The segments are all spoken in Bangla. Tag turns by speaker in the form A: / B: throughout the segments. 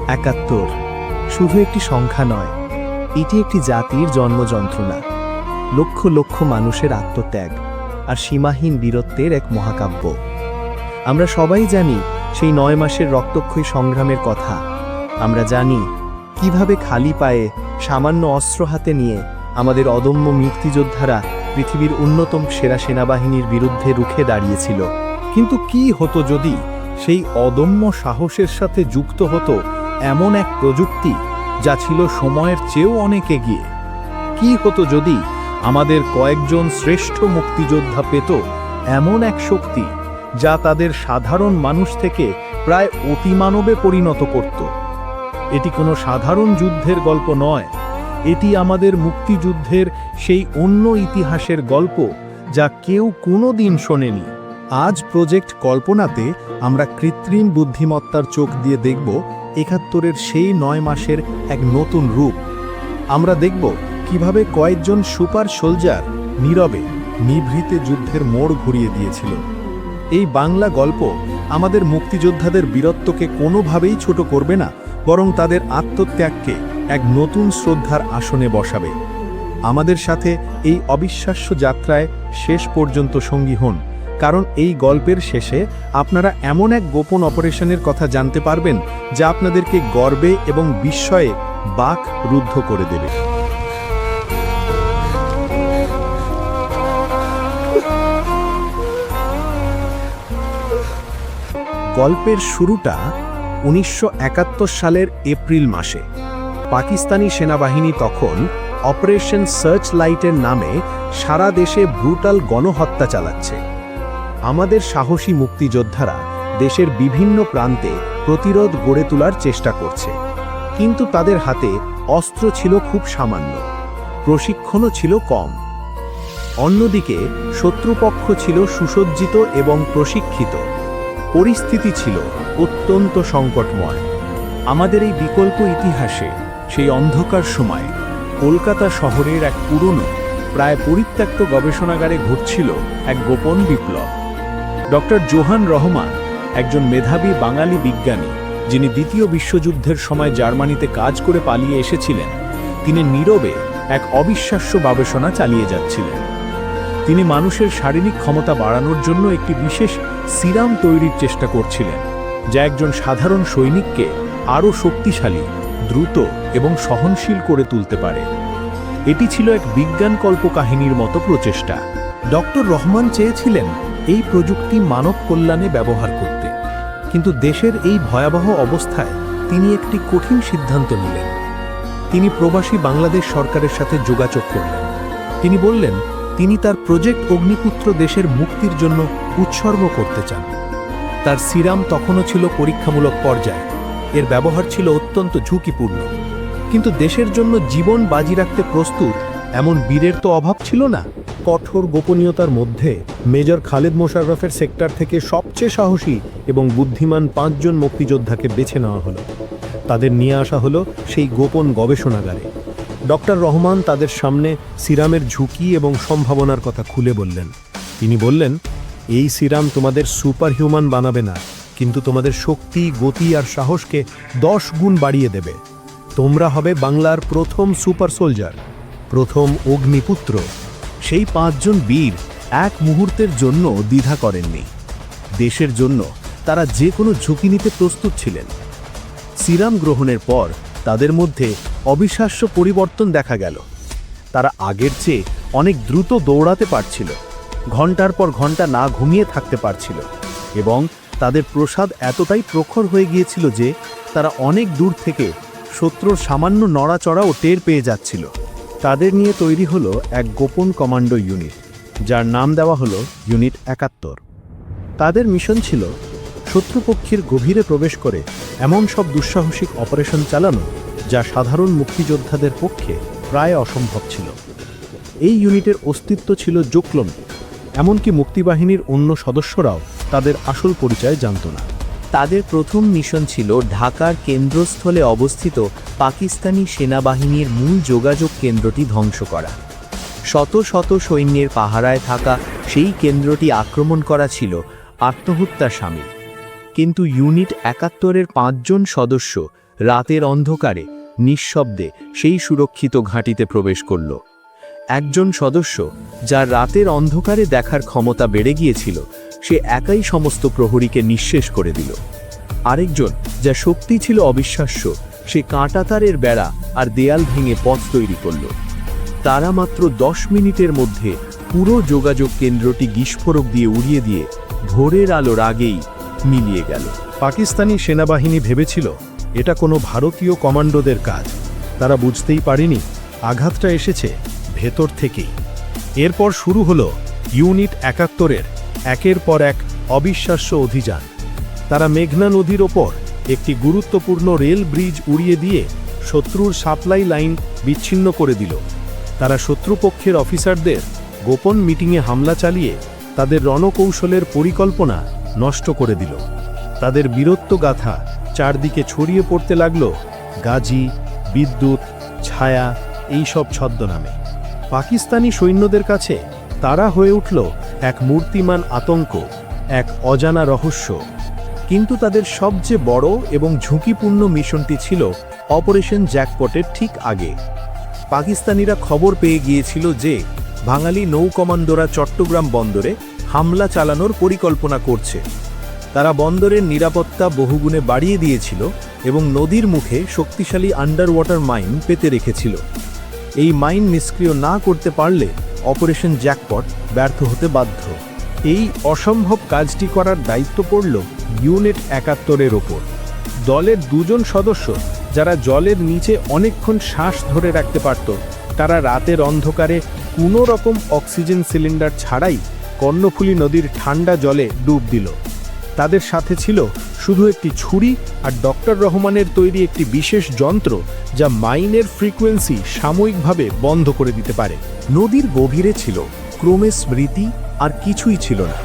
A: ৭১ শুধু একটি সংখ্যা নয়, এটি একটি জাতির জন্মযন্ত্রণা, লক্ষ লক্ষ মানুষের আত্মত্যাগ আর সীমাহীন বীরত্বের এক মহাকাব্য। আমরা সবাই জানি সেই ৯ মাসের রক্তক্ষয়ী সংগ্রামের কথা। আমরা জানি কিভাবে খালি পায়ে সামান্য অস্ত্র হাতে নিয়ে আমাদের অদম্য মুক্তিযোদ্ধারা পৃথিবীর অন্যতম সেরা সেনাবাহিনীর বিরুদ্ধে রুখে দাঁড়িয়েছিল।
B: কিন্তু কি হতো যদি সেই অদম্য সাহসের সাথে যুক্ত হতো এমন এক প্রযুক্তি যা ছিল সময়ের চেয়েও অনেক এগিয়ে? কি হতো যদি আমাদের কয়েকজন শ্রেষ্ঠ মুক্তিযোদ্ধা পেত এমন এক শক্তি যা তাদের সাধারণ মানুষ থেকে প্রায় অতিমানবে পরিণত করত? এটি কোনো সাধারণ যুদ্ধের গল্প নয়, এটি আমাদের মুক্তিযুদ্ধের সেই অন্য ইতিহাসের গল্প যা কেউ কোনোদিন শোনেনি। আজ প্রজেক্ট কল্পনাতে আমরা কৃত্রিম বুদ্ধিমত্তার চোখ দিয়ে দেখব ৭১-এর সেই ৯ মাসের এক নতুন রূপ। আমরা দেখব কিভাবে কয়েকজন সুপার সোলজার নীরবে নিভৃতে যুদ্ধের মোড় ঘুরিয়ে দিয়েছিল। এই বাংলা গল্প আমাদের মুক্তিযোদ্ধাদের বীরত্বকে কোনোভাবেই ছোট করবে না, বরং তাদের আত্মত্যাগকে এক নতুন শ্রদ্ধার আসনে বসাবে। আমাদের সাথে এই অবিশ্বাস্য যাত্রায় শেষ পর্যন্ত সঙ্গী হন, কারণ এই গল্পের শেষে আপনারা এমন এক গোপন অপারেশনের কথা জানতে পারবেন যা আপনাদেরকে গর্বে এবং বিস্ময়ে বাক রুদ্ধ করে দেবে। গল্পের শুরুটা ১৯৭১ সালের এপ্রিল মাসে। পাকিস্তানি সেনাবাহিনী তখন অপারেশন সার্চ লাইটের নামে সারা দেশে ব্রুটাল গণহত্যা চালাচ্ছে। আমাদের সাহসী মুক্তিযোদ্ধারা দেশের বিভিন্ন প্রান্তে প্রতিরোধ গড়ে তোলার চেষ্টা করছে, কিন্তু তাদের হাতে অস্ত্র ছিল খুব সামান্য, প্রশিক্ষণও ছিল কম। অন্যদিকে শত্রুপক্ষ ছিল সুসজ্জিত এবং প্রশিক্ষিত। পরিস্থিতি ছিল অত্যন্ত সংকটময়। আমাদের এই বিকল্প ইতিহাসে সেই অন্ধকার সময়ে কলকাতা শহরের এক পুরনো প্রায় পরিত্যক্ত গবেষণাগারে ঘটছিল এক গোপন বিপ্লব। ডক্টর জোহান রহমান, একজন মেধাবী বাঙালি বিজ্ঞানী যিনি দ্বিতীয় বিশ্বযুদ্ধের সময় জার্মানিতে কাজ করে পালিয়ে এসেছিলেন, তিনি নীরবে এক অবিশ্বাস্য গবেষণা চালিয়ে যাচ্ছিলেন। তিনি মানুষের শারীরিক ক্ষমতা বাড়ানোর জন্য একটি বিশেষ সিরাম তৈরির চেষ্টা করছিলেন, যা একজন সাধারণ সৈনিককে আরও শক্তিশালী, দ্রুত এবং সহনশীল করে তুলতে পারে। এটি ছিল এক বিজ্ঞান কল্পকাহিনীর মতো প্রচেষ্টা। ডক্টর রহমান চেয়েছিলেন এই প্রযুক্তি মানব কল্যাণে ব্যবহার করতে, কিন্তু দেশের এই ভয়াবহ অবস্থায় তিনি একটি কঠিন সিদ্ধান্ত নিলেন। তিনি প্রবাসী বাংলাদেশ সরকারের সাথে যোগাযোগ করলেন। তিনি বললেন তিনি তার প্রজেক্ট অগ্নিপুত্র দেশের মুক্তির জন্য উৎসর্গ করতে চান। তার সিরাম তখনও ছিল পরীক্ষামূলক পর্যায়ে, এর ব্যবহার ছিল অত্যন্ত ঝুঁকিপূর্ণ, কিন্তু দেশের জন্য জীবন বাজি রাখতে প্রস্তুত এমন বীরের তো অভাব ছিল না। কঠোর গোপনীয়তার মধ্যে মেজর খালেদ মোশাররফের সেক্টর থেকে সবচেয়ে সাহসী এবং বুদ্ধিমান ৫ জন মুক্তিযোদ্ধাকে বেছে নেওয়া হলো। তাদের নিয়ে আসা হলো সেই গোপন গবেষণাগারে। ডক্টর রহমান তাদের সামনে সিরামের ঝুঁকি এবং সম্ভাবনার কথা খুলে বললেন। তিনি বললেন, এই সিরাম তোমাদের সুপার হিউম্যান বানাবে না, কিন্তু তোমাদের শক্তি, গতি আর সাহসকে ১০ গুণ বাড়িয়ে দেবে। তোমরা হবে বাংলার প্রথম সুপার সোলজার, প্রথম অগ্নিপুত্র। সেই ৫ জন বীর এক মুহূর্তের জন্য দ্বিধা করেননি। দেশের জন্য তারা যে কোনো ঝুঁকি নিতে প্রস্তুত ছিলেন। সিরাম গ্রহণের পর তাদের মধ্যে অবিশ্বাস্য পরিবর্তন দেখা গেল। তারা আগের চেয়ে অনেক দ্রুত দৌড়াতে পারছিল, ঘন্টার পর ঘন্টা না ঘুমিয়ে থাকতে পারছিল, এবং তাদের প্রসাদ এতটাই প্রখর হয়ে গিয়েছিল যে তারা অনেক দূর থেকে শত্রুর সামান্য নড়াচড়াও টের পেয়ে যাচ্ছিল। তাদের নিয়ে তৈরি হলো এক গোপন কমান্ডো ইউনিট, যার নাম দেওয়া হলো ইউনিট ৭১। তাদের মিশন ছিল শত্রুপক্ষের গভীরে প্রবেশ করে এমন সব দুঃসাহসিক অপারেশন চালানো যা সাধারণ মুক্তিযোদ্ধাদের পক্ষে প্রায় অসম্ভব ছিল। এই ইউনিটের অস্তিত্ব ছিল জোকলম, এমনকি মুক্তিবাহিনীর অন্য সদস্যরাও তাদের আসল পরিচয় জানত না।
A: তাদের প্রথম মিশন ছিল ঢাকার কেন্দ্রস্থলে অবস্থিত পাকিস্তানি সেনাবাহিনীর মূল যোগাযোগ কেন্দ্রটি ধ্বংস করা। শত শত সৈন্যের পাহারায় থাকা সেই কেন্দ্রটি আক্রমণ করা ছিল আত্মহত্যার শামিল। কিন্তু ইউনিট ৭১-এর ৫ জন সদস্য
B: রাতের অন্ধকারে নিঃশব্দে সেই সুরক্ষিত ঘাঁটিতে প্রবেশ করল। একজন সদস্য, যার রাতের অন্ধকারে দেখার ক্ষমতা বেড়ে গিয়েছিল, সে একাই সমস্ত প্রহরীকে নিঃশেষ করে দিল। আরেকজন, যার শক্তি ছিল অবিশ্বাস্য, সে কাঁটাতারের বেড়া আর দেয়াল ভেঙে পথ তৈরি করল। তারা মাত্র 10 মিনিটের মধ্যে পুরো যোগাযোগ কেন্দ্রটি বিস্ফোরক দিয়ে উড়িয়ে দিয়ে ভোরের আলোর আগেই মিলিয়ে গেল।
C: পাকিস্তানি সেনাবাহিনী ভেবেছিল এটা কোনো ভারতীয় কমান্ডোদের কাজ। তারা বুঝতেই পারেনি আঘাতটা এসেছে ভেতর থেকেই। এরপর শুরু হলো ইউনিট 71-এর একের পর এক অবিশ্বাস্য অভিযান। তারা মেঘনা নদীর ওপর একটি গুরুত্বপূর্ণ রেল ব্রিজ উড়িয়ে দিয়ে শত্রুর সাপ্লাই লাইন বিচ্ছিন্ন করে দিল। তারা শত্রুপক্ষের অফিসারদের গোপন মিটিংয়ে হামলা চালিয়ে তাদের রণকৌশলের পরিকল্পনা নষ্ট করে দিল। তাদের বীরত্বগাথা চারদিকে ছড়িয়ে পড়তে লাগল গাজী, বিদ্যুৎ, ছায়া এইসব ছদ্মনামে। পাকিস্তানি সৈন্যদের কাছে তারা হয়ে উঠল এক মূর্তিমান আতঙ্ক, এক অজানা রহস্য।
B: কিন্তু তাদের সবচেয়ে বড় এবং ঝুঁকিপূর্ণ মিশনটি ছিল অপারেশন জ্যাকপটের ঠিক আগে। পাকিস্তানিরা খবর পেয়ে গিয়েছিল যে বাঙালি নৌ কমান্ডোরা চট্টগ্রাম বন্দরে হামলা চালানোর পরিকল্পনা করছে। তারা বন্দরের নিরাপত্তা বহুগুণে বাড়িয়ে দিয়েছিল এবং নদীর মুখে শক্তিশালী আন্ডার ওয়াটার মাইন পেতে রেখেছিল। এই মাইন নিষ্ক্রিয় না করতে পারলে অপারেশন জ্যাকপট ব্যর্থ হতে বাধ্য।
C: এই অসম্ভব কাজটি করার দায়িত্ব পড়ল ইউনিট 71-এর ওপর। দলের দুজন সদস্য, যারা জলের নিচে অনেকক্ষণ শ্বাস ধরে রাখতে পারত, তারা রাতের অন্ধকারে কোনো রকম অক্সিজেন সিলিন্ডার ছাড়াই কর্ণফুলী নদীর ঠান্ডা জলে ডুব দিল। তাদের সাথে ছিল শুধু একটি ছুরি আর ডক্টর রহমানের তৈরি একটি বিশেষ যন্ত্র, যা মাইনের ফ্রিকোয়েন্সি সাময়িকভাবে বন্ধ করে দিতে পারে।
B: নদীর গভীরে ছিল ক্রমে স্মৃতি, আর কিছুই ছিল না।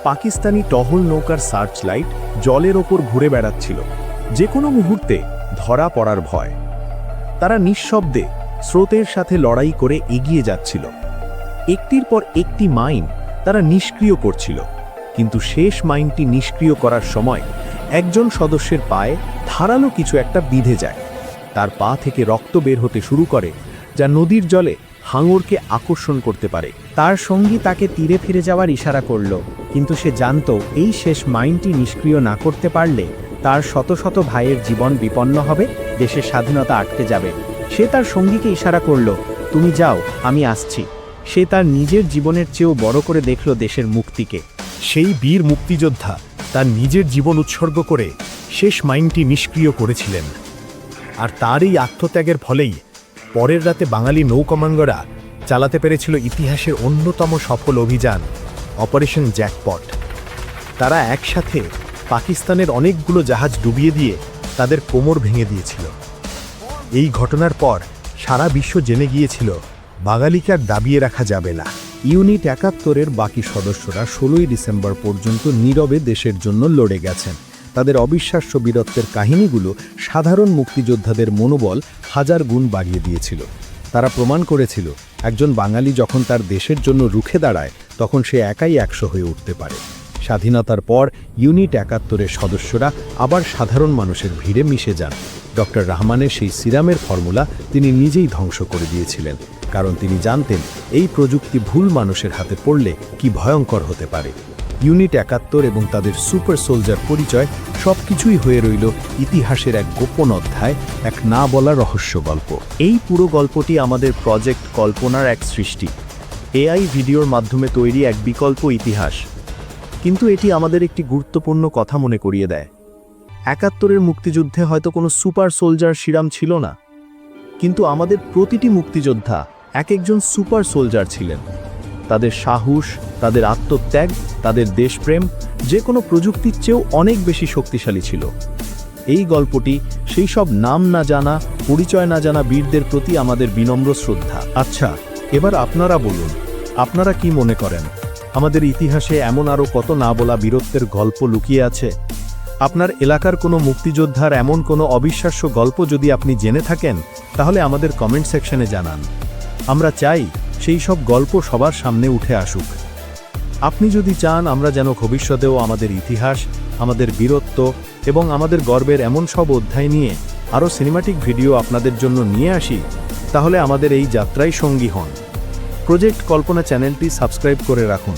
B: পাকিস্তানি টহল নৌকার সার্চ লাইট জলের ওপর ঘুরে বেড়াচ্ছিল, যে কোনো মুহূর্তে ধরা পড়ার ভয়। তারা নিঃশব্দে স্রোতের সাথে লড়াই করে এগিয়ে যাচ্ছিল। একটির পর একটি মাইন তারা নিষ্ক্রিয় করছিল, কিন্তু শেষ মাইনটি নিষ্ক্রিয় করার সময় একজন সদস্যের পায়ে ধারালো কিছু একটা বিঁধে যায়। তার পা থেকে রক্ত বের হতে শুরু করে, যা নদীর জলে হাঙরকে আকর্ষণ করতে পারে।
A: তার সঙ্গী তাকে তীরে ফিরে যাওয়ার ইশারা করল, কিন্তু সে জানত এই শেষ মাইনটি নিষ্ক্রিয় না করতে পারলে তার শত শত ভাইয়ের জীবন বিপন্ন হবে, দেশের স্বাধীনতা আটকে যাবে। সে তার সঙ্গীকে ইশারা করল, তুমি যাও, আমি আসছি। সে তার নিজের জীবনের চেয়েও বড় করে দেখল দেশের মুক্তিকে।
C: সেই বীর মুক্তিযোদ্ধা তার নিজের জীবন উৎসর্গ করে শেষ মাইনটি নিষ্ক্রিয় করেছিলেন। আর তার এই আত্মত্যাগের ফলেই পরের রাতে বাঙালি নৌকমান্ডোরা চালাতে পেরেছিল ইতিহাসের অন্যতম সফল অভিযান অপারেশন জ্যাকপট। তারা একসাথে পাকিস্তানের অনেকগুলো জাহাজ ডুবিয়ে দিয়ে তাদের কোমর ভেঙে দিয়েছিল। এই ঘটনার পর সারা বিশ্ব জেনে গিয়েছিল বাঙালিকে আর দাবিয়ে রাখা যাবে না।
A: ইউনিট 71-এর বাকি সদস্যরা 16 ডিসেম্বর পর্যন্ত নীরবে দেশের জন্য লড়ে গেছেন। তাদের অবিশ্বাস্য বীরত্বের কাহিনীগুলো সাধারণ মুক্তিযোদ্ধাদের মনোবল হাজার গুণ বাড়িয়ে দিয়েছিল। তারা প্রমাণ করেছিল, একজন বাঙালি যখন তার দেশের জন্য রুখে দাঁড়ায়, তখন সে একাই 100 হয়ে উঠতে পারে। স্বাধীনতার পর ইউনিট 71-এর সদস্যরা আবার সাধারণ মানুষের ভিড়ে মিশে যান। ডক্টর রহমানের সেই সিরামের ফর্মুলা তিনি নিজেই ধ্বংস করে দিয়েছিলেন, কারণ তিনি জানতেন এই প্রযুক্তি ভুল মানুষের হাতে পড়লে কি ভয়ঙ্কর হতে পারে। ইউনিট 71 এবং তাদের সুপার সোলজার পরিচয় সবকিছুই হয়ে রইল ইতিহাসের এক গোপন অধ্যায়, এক না বলা রহস্য গল্প। এই পুরো গল্পটি আমাদের প্রজেক্ট কল্পনার এক সৃষ্টি, এআই ভিডিওর মাধ্যমে তৈরি এক বিকল্প ইতিহাস। কিন্তু এটি আমাদের একটি গুরুত্বপূর্ণ কথা মনে করিয়ে দেয়। 71-এর মুক্তিযুদ্ধে হয়তো কোনো সুপার সোলজার সিরাম ছিল না, কিন্তু আমাদের প্রতিটি মুক্তিযোদ্ধা এক একজন সুপার সোলজার ছিলেন। তাদের সাহস, তাদের আত্মত্যাগ, তাদের দেশপ্রেম যে কোনো প্রযুক্তির চেয়েও অনেক বেশি শক্তিশালী ছিল। এই গল্পটি সেই সব নাম না জানা, পরিচয় না জানা বীরদের প্রতি আমাদের বিনম্র শ্রদ্ধা।
C: আচ্ছা, এবার আপনারা বলুন, আপনারা কি মনে করেন আমাদের ইতিহাসে এমন আরও কত না বলা বীরত্বের গল্প লুকিয়ে আছে? আপনার এলাকার কোনো মুক্তিযোদ্ধার এমন কোনো অবিশ্বাস্য গল্প যদি আপনি জেনে থাকেন, তাহলে আমাদের কমেন্ট সেকশনে জানান। আমরা চাই সেই সব গল্প সবার সামনে উঠে আসুক। আপনি যদি চান আমরা যেন ভবিষ্যতেও আমাদের ইতিহাস, আমাদের বীরত্ব এবং আমাদের গর্বের এমন সব অধ্যায় নিয়ে আরও সিনেমাটিক ভিডিও আপনাদের জন্য নিয়ে আসি, তাহলে আমাদের এই যাত্রায় সঙ্গী হন। প্রজেক্ট কল্পনা চ্যানেলটি সাবস্ক্রাইব করে রাখুন,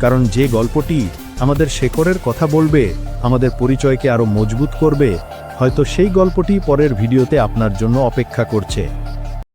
C: কারণ যে গল্পটি আমাদের শেকড়ের কথা বলবে, আমাদের পরিচয়কে আরও মজবুত করবে, হয়তো সেই গল্পটি পরের ভিডিওতে আপনার জন্য অপেক্ষা করছে।